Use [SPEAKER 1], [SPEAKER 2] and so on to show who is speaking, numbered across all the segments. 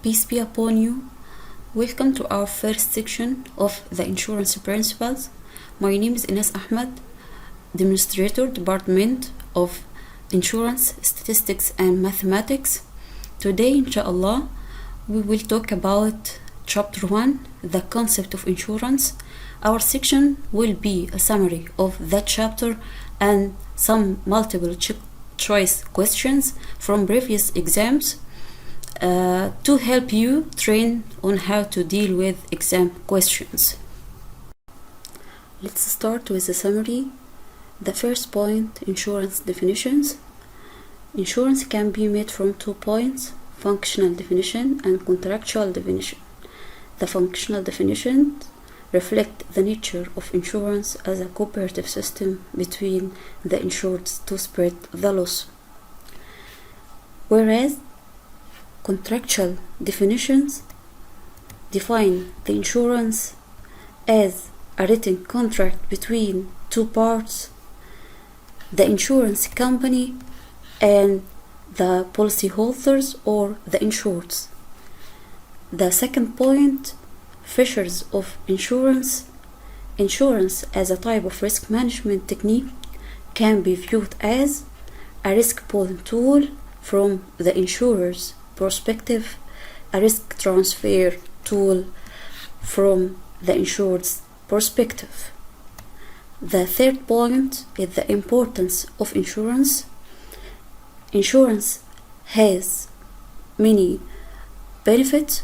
[SPEAKER 1] Peace be upon you. Welcome to our first section of the insurance principles. My name is Ines Ahmed, Administrator, Department of Insurance, Statistics and Mathematics. Today, inshallah, we will talk about Chapter 1, the concept of insurance. Our section will be a summary of that chapter and some multiple choice questions from previous exams to help you train on how to deal with exam questions. Let's start with the summary. The first point, insurance definitions. Insurance can be made from 2 points, functional definition and contractual definition. The functional definitions reflect the nature of insurance as a cooperative system between the insured to spread the loss, whereas contractual definitions define the insurance as a written contract between 2 parts, the insurance company and the policyholders or the insured. The second point, features of insurance. Insurance as a type of risk management technique can be viewed as a risk pooling tool from the insurer's perspective, a risk transfer tool from the insured's perspective. The third point is the importance of insurance. Insurance has many benefits.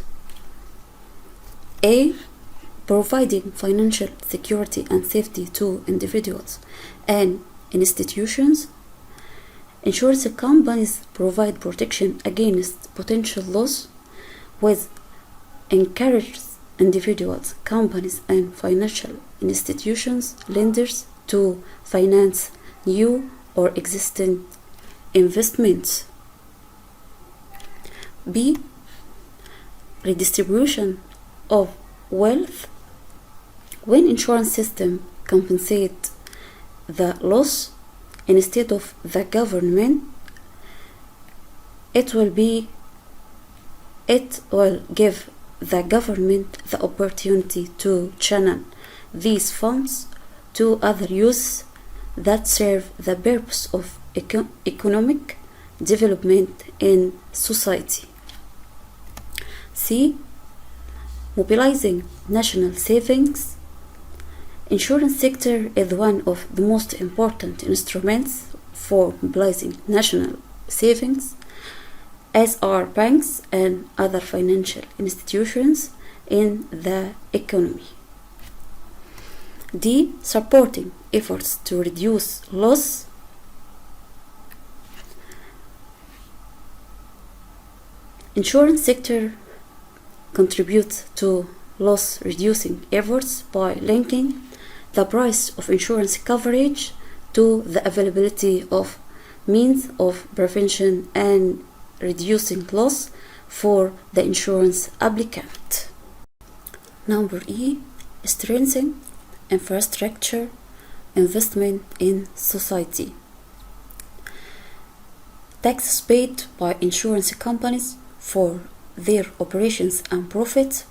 [SPEAKER 1] A. Providing financial security and safety to individuals and institutions. Insurance companies provide protection against potential loss, which encourages individuals, companies, and financial institutions, lenders to finance new or existing investments. B. Redistribution of wealth. When insurance system compensate the loss instead of the government, it will give the government the opportunity to channel these funds to other uses that serve the purpose of economic development in society. C. Mobilizing national savings. Insurance sector is one of the most important instruments for mobilizing national savings, as are banks and other financial institutions in the economy. D. Supporting efforts to reduce loss. Insurance sector contributes to loss reducing efforts by linking the price of insurance coverage to the availability of means of prevention and reducing loss for the insurance applicant. Number E, strengthening infrastructure investment in society. Taxes paid by insurance companies for their operations and profits,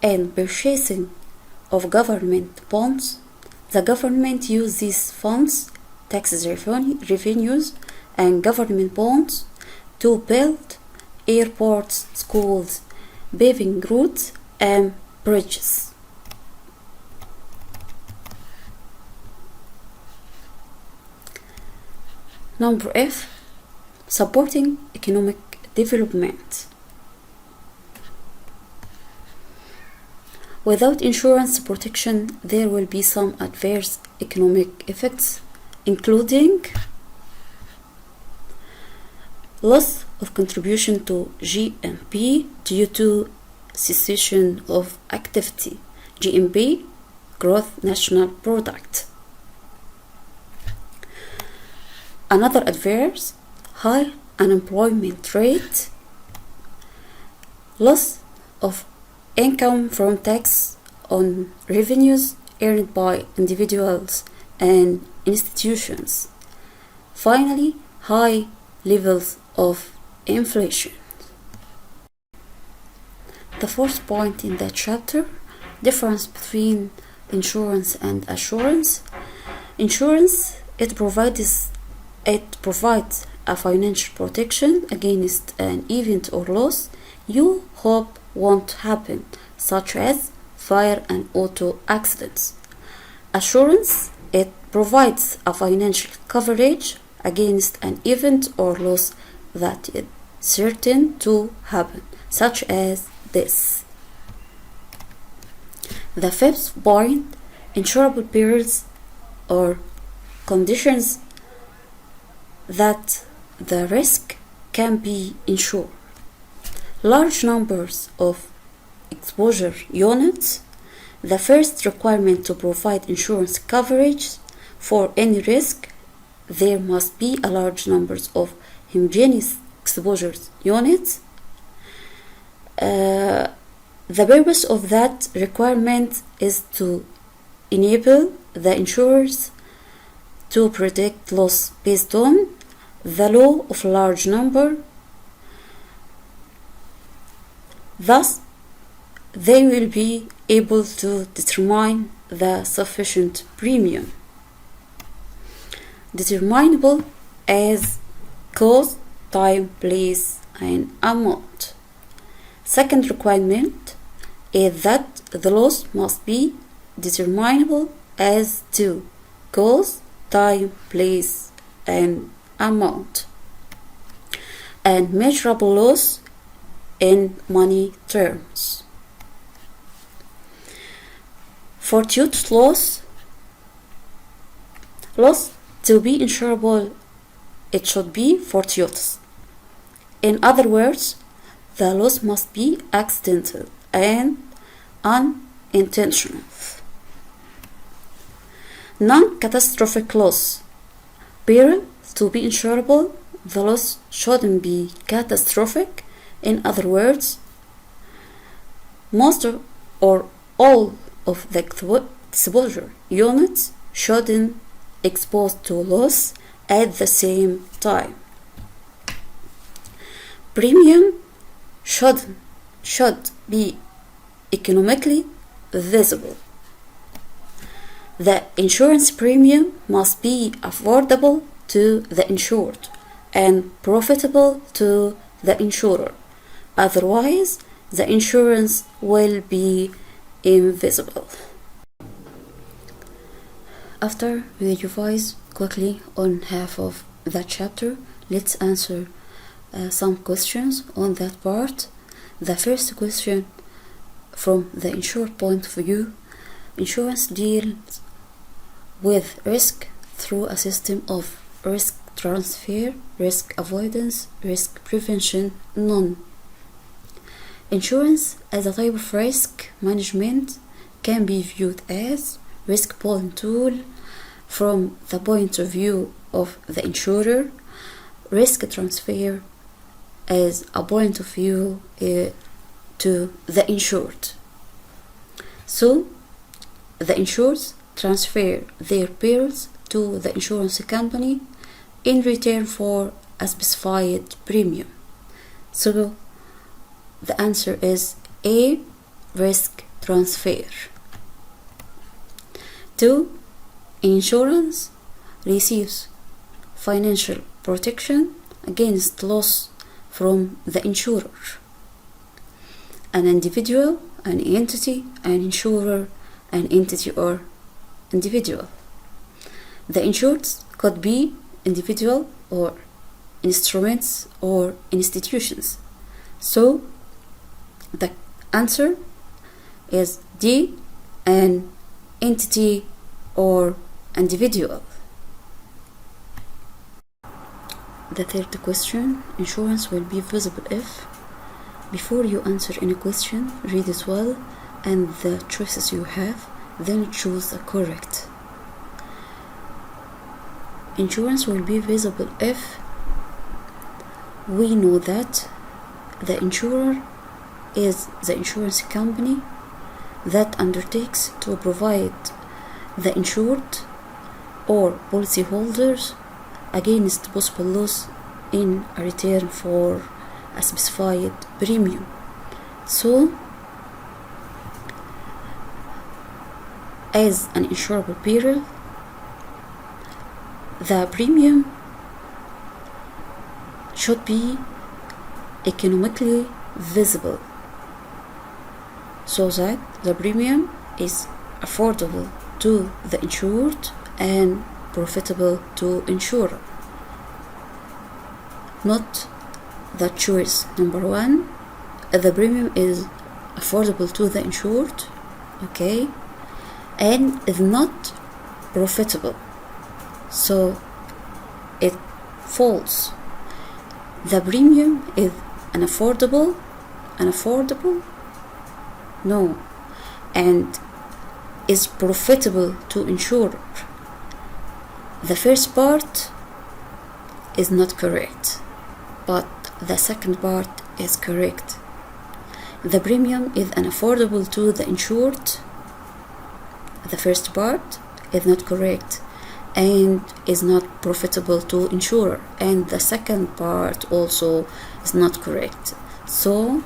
[SPEAKER 1] and purchasing of government bonds. The government uses these funds, taxes revenues and government bonds, to build airports, schools, paving roads and bridges. Number F, supporting economic development. Without insurance protection, there will be some adverse economic effects, including loss of contribution to GNP due to cessation of activity. GNP, Gross National Product. Another adverse, high unemployment rate, loss of income from tax on revenues earned by individuals and institutions. Finally, high levels of inflation. The fourth point in that chapter, difference between insurance and assurance. Insurance, it provides a financial protection against an event or loss you hope won't happen, such as fire and auto accidents. Assurance, it provides a financial coverage against an event or loss that is certain to happen, such as this. The fifth point, insurable perils or conditions that the risk can be insured. Large numbers of exposure units. The first requirement to provide insurance coverage for any risk, there must be a large number of homogeneous exposure units. The purpose of that requirement is to enable the insurers to predict loss based on the law of large number. Thus, they will be able to determine the sufficient premium, determinable as cost, time, place, and amount. Second requirement is that the loss must be determinable as to cost, time, place, and amount, and measurable loss in money terms. Fortuitous loss to be insurable, it should be fortuitous. In other words, the loss must be accidental and unintentional. Non-catastrophic loss. Peril to be insurable, the loss shouldn't be catastrophic. In other words, most or all of the exposure units shouldn't exposed to loss at the same time. Premium should be economically visible. The insurance premium must be affordable to the insured and profitable to the insurer. Otherwise, the insurance will be invisible. After we revise quickly on half of that chapter, let's answer some questions on that part. The first question, from the insured point of view, insurance deals with risk through a system of risk transfer, risk avoidance, risk prevention, none. Insurance as a type of risk management can be viewed as risk pooling tool from the point of view of the insurer, risk transfer as a point of view to the insured. So the insured transfer their perils to the insurance company in return for a specified premium. So the answer is A, risk transfer. 2. Insurance receives financial protection against loss from the insurer. An individual, an entity, an insurer, an entity or individual. The insured could be individual or instruments or institutions. So the answer is D, an entity or individual. The third question, insurance will be visible if. Before you answer any question, read it well and the choices you have, then choose the correct. Insurance will be visible if we know that the insurer is the insurance company that undertakes to provide the insured or policyholders against possible loss in a return for a specified premium. So as an insurable peril, the premium should be economically visible, so that the premium is affordable to the insured and profitable to insurer. Not the choice number one, the premium is affordable to the insured, okay, and is not profitable, so it falls. The premium is unaffordable, no, and is profitable to insurer. The first part is not correct, but the second part is correct. The premium is unaffordable to the insured. The first part is not correct and is not profitable to insurer, and the second part also is not correct. So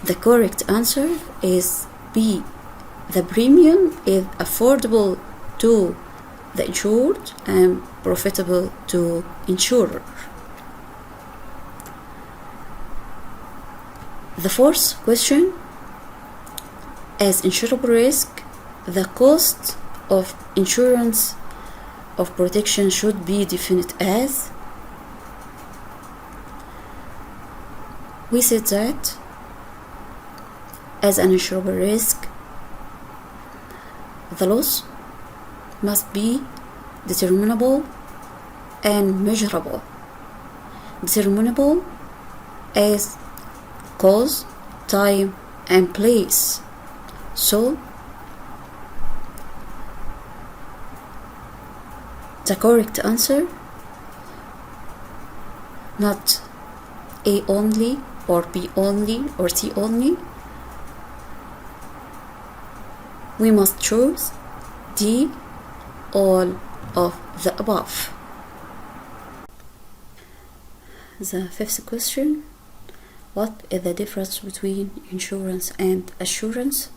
[SPEAKER 1] the correct answer is B. The premium is affordable to the insured and profitable to insurer. The fourth question, as insurable risk, the cost of insurance of protection should be defined as. We said that as an insurable risk, the loss must be determinable and measurable. Determinable as cause, time, and place. So the correct answer, not A only or B only or C only, we must choose D, all of the above. The fifth question, what is the difference between insurance and assurance?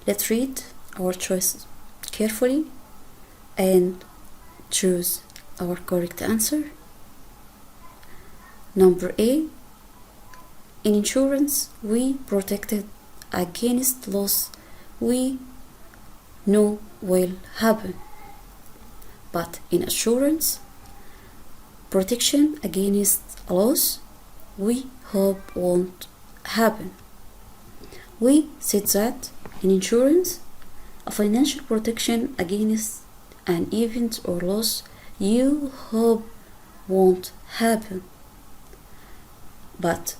[SPEAKER 1] Let's read our choice carefully and choose our correct answer. Number A, in insurance we protected against loss we know will happen, but in assurance, protection against a loss we hope won't happen. We said that in insurance, a financial protection against an event or loss you hope won't happen, but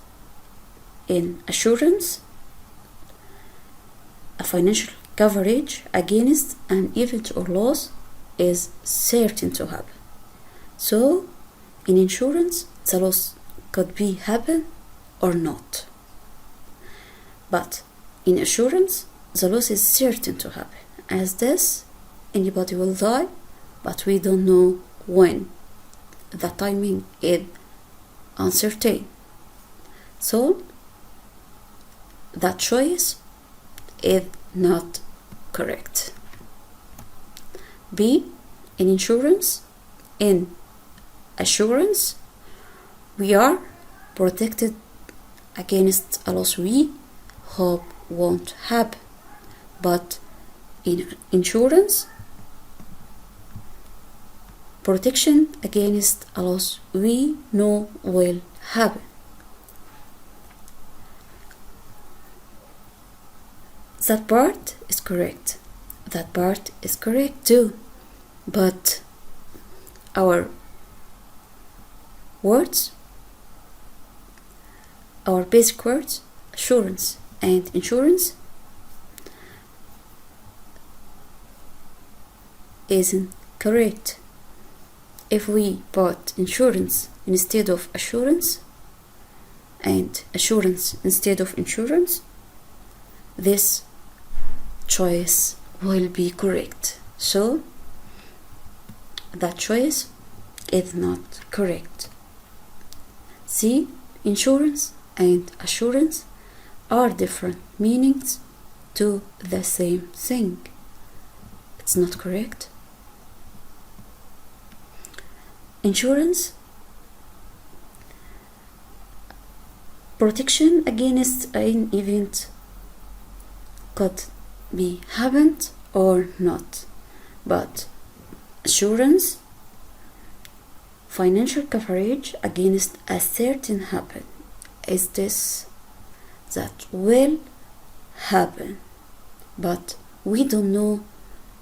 [SPEAKER 1] in assurance, a financial coverage against an event or loss is certain to happen. So in insurance, the loss could be happen or not, but in assurance, the loss is certain to happen. As this, anybody will die, but we don't know when. The timing is uncertain. So that choice is not correct. B, in insurance, in assurance, we are protected against a loss we hope won't happen, but in insurance, protection against a loss we know will happen. That part is correct. That part is correct too. But our words, our basic words, assurance and insurance, isn't correct. If we put insurance instead of assurance and assurance instead of insurance, this choice will be correct. So that choice is not correct. C, insurance and assurance are different meanings to the same thing. It's not correct. Insurance, protection against an event could be happened or not, but assurance, financial coverage against a certain happen, is this that will happen, but we don't know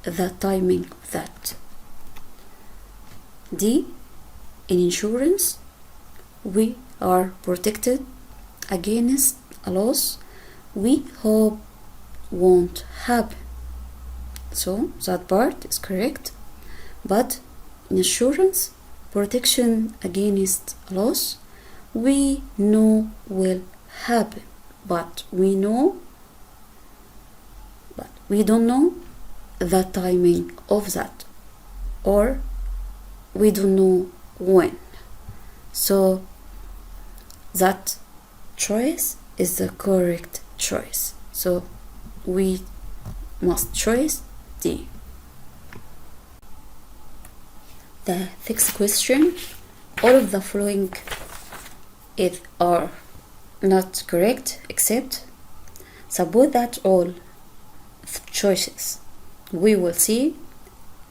[SPEAKER 1] the timing of that. D, in insurance, we are protected against a loss we hope won't happen. So that part is correct. But in insurance, protection against a loss we know will happen, but we don't know the timing of that, or we don't know when. So that choice is the correct choice. So we must choose D. The next question, all of the following are not correct except suppose that all choices we will see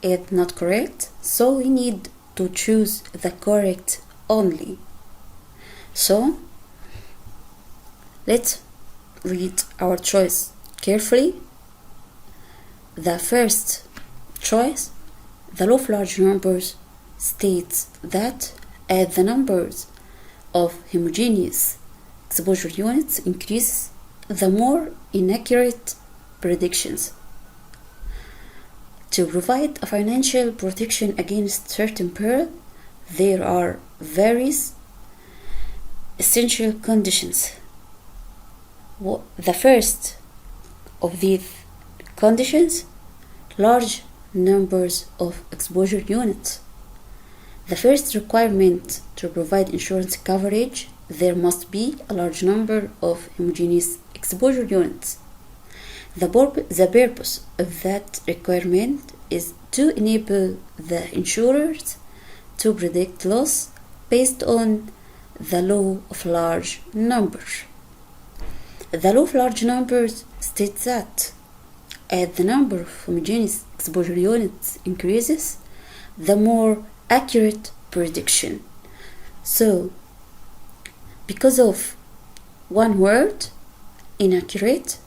[SPEAKER 1] is not correct, so we need to choose the correct only. So let's read our choice carefully. The first choice, the law of large numbers, states that as the numbers of homogeneous exposure units increases, the more inaccurate predictions. To provide a financial protection against certain peril, there are various essential conditions. The first of these conditions, large numbers of exposure units. The first requirement to provide insurance coverage, there must be a large number of homogeneous exposure units. The purpose of that requirement is to enable the insurers to predict loss based on the law of large numbers. The law of large numbers states that as the number of homogeneous exposure units increases, the more accurate prediction. So, because of one word, inaccurate,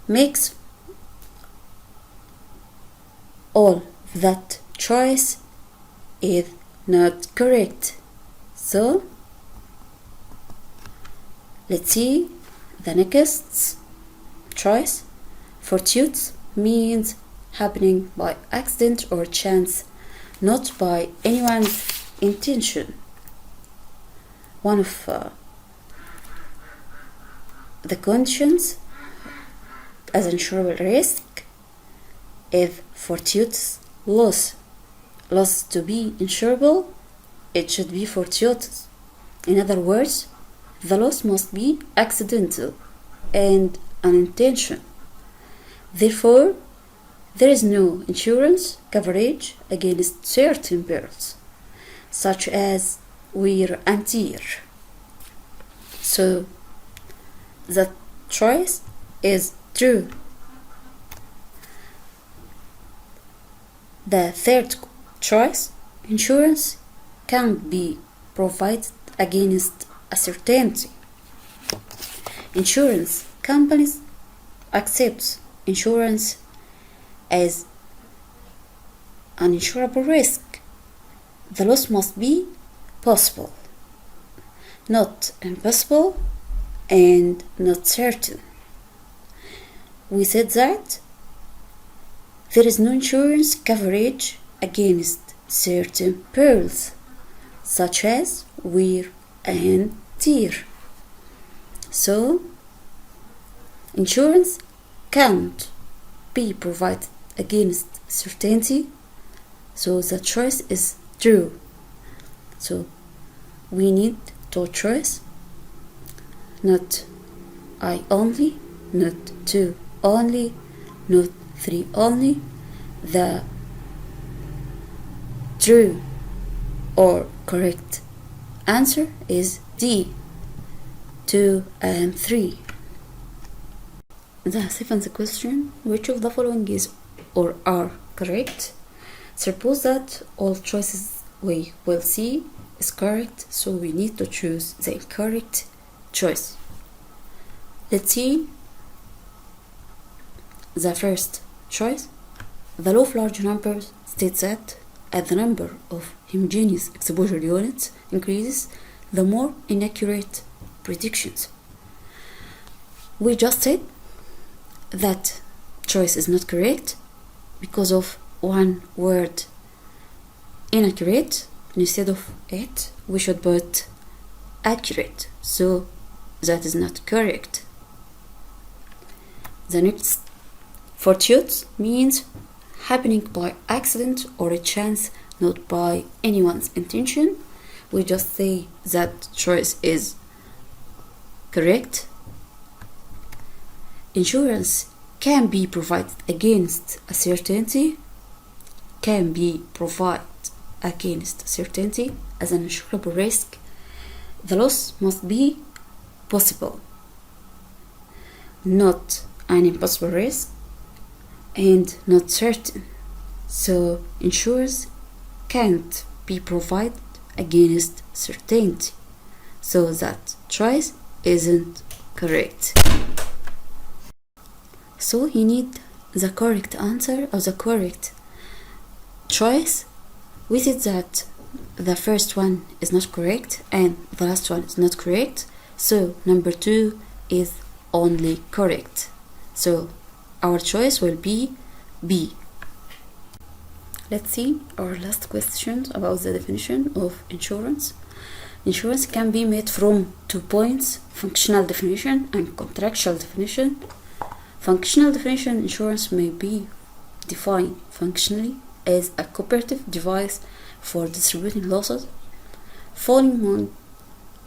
[SPEAKER 1] makes all that choice is not correct. So, let's see the next choice. Fortuitous means happening by accident or chance, not by anyone's intention. One of the conditions as insurable risk is fortuitous loss. Loss to be insurable, it should be fortuitous. In other words, the loss must be accidental and unintentional. Therefore, there is no insurance coverage against certain perils, such as wear and tear. So, the choice is true. The third choice, insurance can be provided against uncertainty. Insurance companies accept insurance as an insurable risk. The loss must be possible, not impossible, and not certain. We said that there is no insurance coverage against certain perils, such as wear and tear. So, insurance can't be provided against certainty, so the choice is true. So, we need to choice, not I only, not two. only, not 3 only. The true or correct answer is D, 2 and 3. The seventh question, which of the following is or are correct? Suppose that all choices we will see is correct, so we need to choose the incorrect choice. Let's see the first choice. The law of large numbers states that as the number of homogeneous exposure units increases, the more inaccurate predictions. We just said that choice is not correct because of one word, inaccurate. Instead of it, we should put accurate, so that is not correct. The next, fortuitous means happening by accident or a chance, not by anyone's intention. We just say that choice is correct. Insurance can be provided against a certainty, can be provided against certainty as an insurable risk. The loss must be possible, not an impossible risk, and not certain. So insurers can't be provided against certainty, so that choice isn't correct. So you need the correct answer or the correct choice. We said that the first one is not correct and the last one is not correct, so number 2 is only correct. So our choice will be B. Let's see our last question about the definition of insurance. Insurance can be made from 2 points: functional definition and contractual definition. Functional definition: insurance may be defined functionally as a cooperative device for distributing losses falling on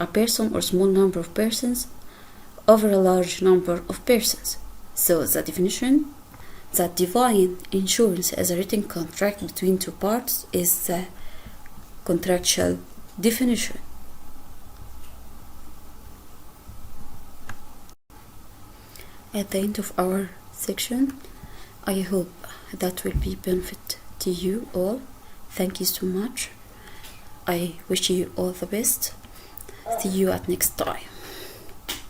[SPEAKER 1] a person or small number of persons over a large number of persons. So the definition that defines insurance as a written contract between 2 parties is the contractual definition. At the end of our section, I hope that will be benefit to you all. Thank you so much. I wish you all the best. See you at next time.